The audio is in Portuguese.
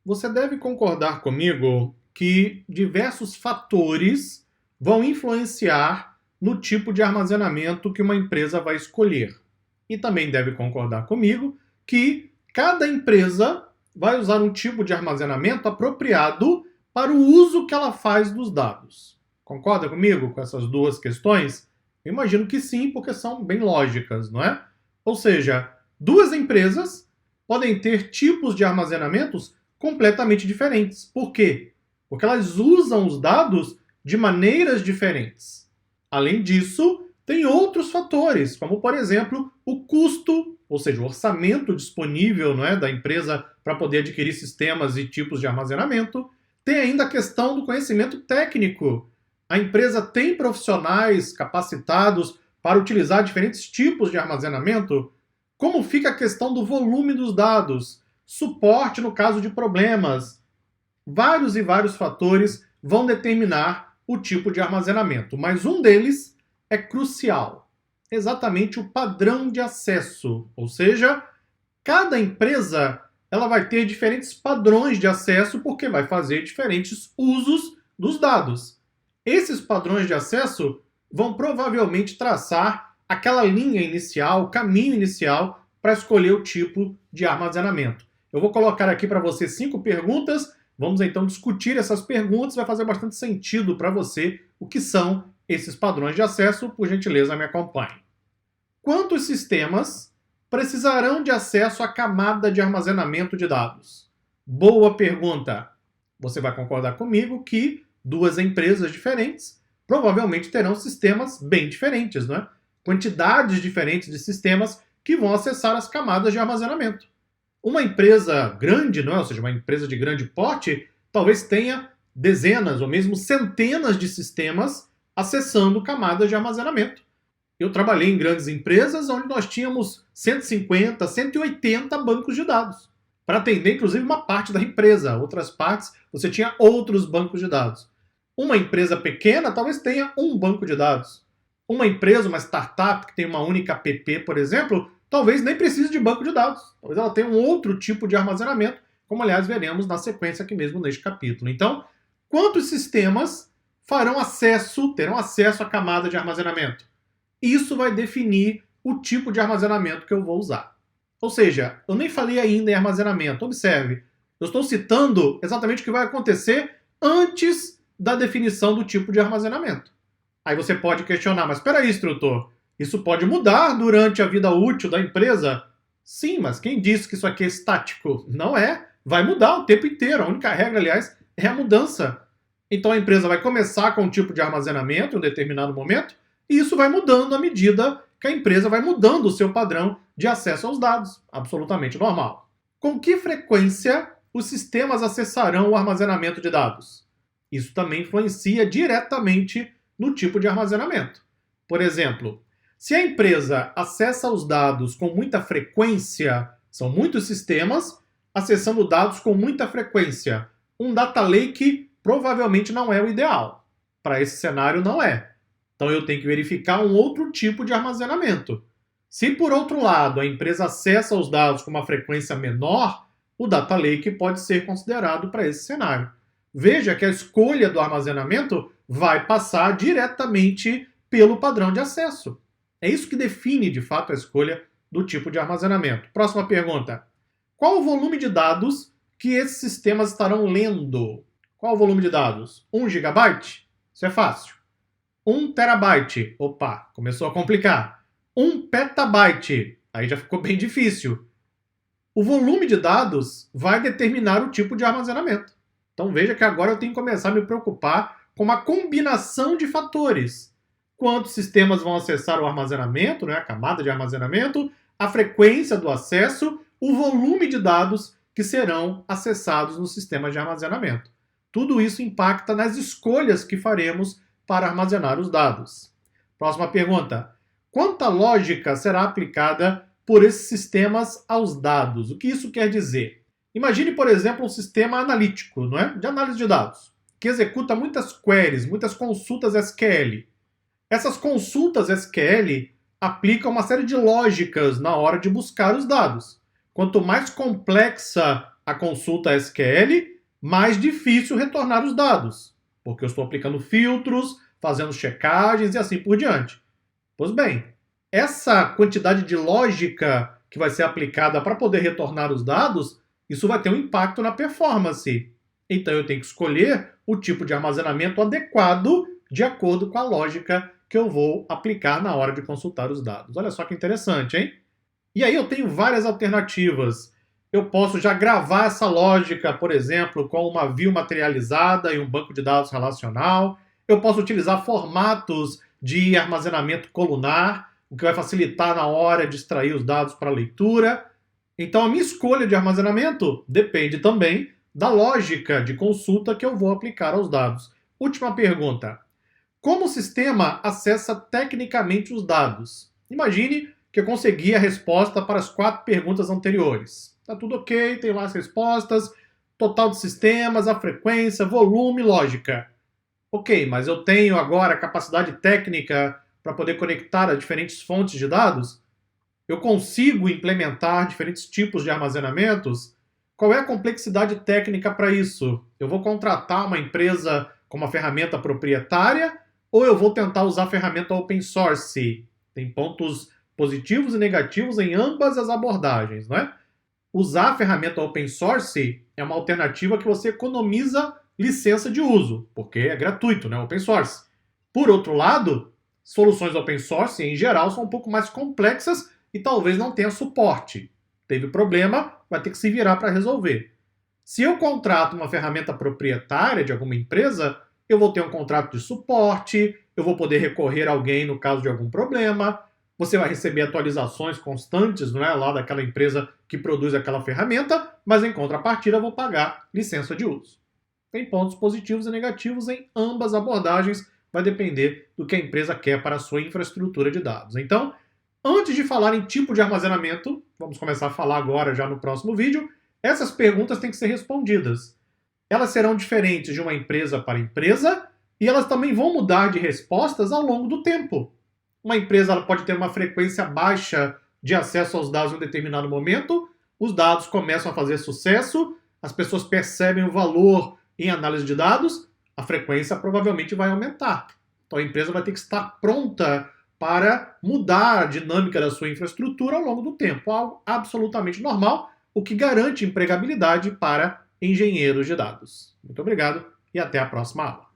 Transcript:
Você deve concordar comigo que diversos fatores vão influenciar no tipo de armazenamento que uma empresa vai escolher. E também deve concordar comigo que cada empresa vai usar um tipo de armazenamento apropriado para o uso que ela faz dos dados. Concorda comigo com essas duas questões? Eu imagino que sim, porque são bem lógicas, não é? Ou seja, duas empresas podem ter tipos de armazenamentos completamente diferentes. Por quê? Porque elas usam os dados de maneiras diferentes. Além disso, tem outros fatores, como por exemplo o custo, ou seja, o orçamento disponível, não é, da empresa para poder adquirir sistemas e tipos de armazenamento. Tem ainda a questão do conhecimento técnico. A empresa tem profissionais capacitados para utilizar diferentes tipos de armazenamento? Como fica a questão do volume dos dados? Suporte no caso de problemas? Vários e vários fatores vão determinar o tipo de armazenamento, mas um deles é crucial, exatamente o padrão de acesso, ou seja, cada empresa ela vai ter diferentes padrões de acesso porque vai fazer diferentes usos dos dados. Esses padrões de acesso vão provavelmente traçar aquela linha inicial, o caminho inicial para escolher o tipo de armazenamento. Eu vou colocar aqui para você 5 perguntas. Vamos então discutir essas perguntas, vai fazer bastante sentido para você o que são esses padrões de acesso. Por gentileza, me acompanhe. Quantos sistemas precisarão de acesso à camada de armazenamento de dados? Boa pergunta! Você vai concordar comigo que duas empresas diferentes provavelmente terão sistemas bem diferentes, não é? Quantidades diferentes de sistemas que vão acessar as camadas de armazenamento. Uma empresa grande, não é? Ou seja, uma empresa de grande porte, talvez tenha dezenas ou mesmo centenas de sistemas acessando camadas de armazenamento. Eu trabalhei em grandes empresas onde nós tínhamos 150, 180 bancos de dados, para atender inclusive uma parte da empresa. Outras partes, você tinha outros bancos de dados. Uma empresa pequena talvez tenha um banco de dados. Uma empresa, uma startup que tem uma única app, por exemplo, talvez nem precise de banco de dados. Talvez ela tenha um outro tipo de armazenamento, como aliás veremos na sequência aqui mesmo neste capítulo. Então, quantos sistemas terão acesso à camada de armazenamento? Isso vai definir o tipo de armazenamento que eu vou usar. Ou seja, eu nem falei ainda em armazenamento. Observe, eu estou citando exatamente o que vai acontecer antes da definição do tipo de armazenamento. Aí você pode questionar, mas espera aí, instrutor, isso pode mudar durante a vida útil da empresa? Sim, mas quem disse que isso aqui é estático? Não é. Vai mudar o tempo inteiro. A única regra, aliás, é a mudança. Então a empresa vai começar com um tipo de armazenamento em um determinado momento, e isso vai mudando à medida que a empresa vai mudando o seu padrão de acesso aos dados. Absolutamente normal. Com que frequência os sistemas acessarão o armazenamento de dados? Isso também influencia diretamente no tipo de armazenamento. Por exemplo, se a empresa acessa os dados com muita frequência, são muitos sistemas acessando dados com muita frequência. Um data lake provavelmente não é o ideal. Para esse cenário, não é. Então eu tenho que verificar um outro tipo de armazenamento. Se, por outro lado, a empresa acessa os dados com uma frequência menor, o data lake pode ser considerado para esse cenário. Veja que a escolha do armazenamento vai passar diretamente pelo padrão de acesso. É isso que define, de fato, a escolha do tipo de armazenamento. Próxima pergunta. Qual o volume de dados que esses sistemas estarão lendo? Qual o volume de dados? 1 gigabyte? Isso é fácil. 1 terabyte? Opa, começou a complicar. 1 petabyte? Aí já ficou bem difícil. O volume de dados vai determinar o tipo de armazenamento. Então veja que agora eu tenho que começar a me preocupar com uma combinação de fatores. Quantos sistemas vão acessar o armazenamento, né, a camada de armazenamento, a frequência do acesso, o volume de dados que serão acessados no sistema de armazenamento. Tudo isso impacta nas escolhas que faremos para armazenar os dados. Próxima pergunta. Quanta lógica será aplicada por esses sistemas aos dados? O que isso quer dizer? Imagine, por exemplo, um sistema analítico, não é? De análise de dados, que executa muitas queries, muitas consultas SQL. Essas consultas SQL aplicam uma série de lógicas na hora de buscar os dados. Quanto mais complexa a consulta SQL, mais difícil retornar os dados, porque eu estou aplicando filtros, fazendo checagens e assim por diante. Pois bem, essa quantidade de lógica que vai ser aplicada para poder retornar os dados, isso vai ter um impacto na performance. Então eu tenho que escolher o tipo de armazenamento adequado de acordo com a lógica que eu vou aplicar na hora de consultar os dados. Olha só que interessante, hein? E aí eu tenho várias alternativas. Eu posso já gravar essa lógica, por exemplo, com uma view materializada em um banco de dados relacional. Eu posso utilizar formatos de armazenamento colunar, o que vai facilitar na hora de extrair os dados para leitura. Então a minha escolha de armazenamento depende também da lógica de consulta que eu vou aplicar aos dados. Última pergunta. Como o sistema acessa tecnicamente os dados? Imagine que eu consegui a resposta para as 4 perguntas anteriores. Está tudo ok, tem lá as respostas, total de sistemas, a frequência, volume, lógica. Ok, mas eu tenho agora a capacidade técnica para poder conectar a diferentes fontes de dados? Eu consigo implementar diferentes tipos de armazenamentos? Qual é a complexidade técnica para isso? Eu vou contratar uma empresa com uma ferramenta proprietária ou eu vou tentar usar a ferramenta open source? Tem pontos positivos e negativos em ambas as abordagens, não é? Usar a ferramenta open source é uma alternativa que você economiza licença de uso, porque é gratuito, né? Open source. Por outro lado, soluções open source, em geral, são um pouco mais complexas e talvez não tenha suporte. Teve problema, vai ter que se virar para resolver. Se eu contrato uma ferramenta proprietária de alguma empresa, eu vou ter um contrato de suporte, eu vou poder recorrer a alguém no caso de algum problema, você vai receber atualizações constantes, não é, lá daquela empresa que produz aquela ferramenta, mas em contrapartida eu vou pagar licença de uso. Tem pontos positivos e negativos em ambas abordagens, vai depender do que a empresa quer para a sua infraestrutura de dados. Então, antes de falar em tipo de armazenamento, vamos começar a falar agora já no próximo vídeo, essas perguntas têm que ser respondidas. Elas serão diferentes de uma empresa para empresa e elas também vão mudar de respostas ao longo do tempo. Uma empresa ela pode ter uma frequência baixa de acesso aos dados em um determinado momento, os dados começam a fazer sucesso, as pessoas percebem o valor em análise de dados, a frequência provavelmente vai aumentar. Então a empresa vai ter que estar pronta para mudar a dinâmica da sua infraestrutura ao longo do tempo, algo absolutamente normal, o que garante empregabilidade para engenheiros de dados. Muito obrigado e até a próxima aula.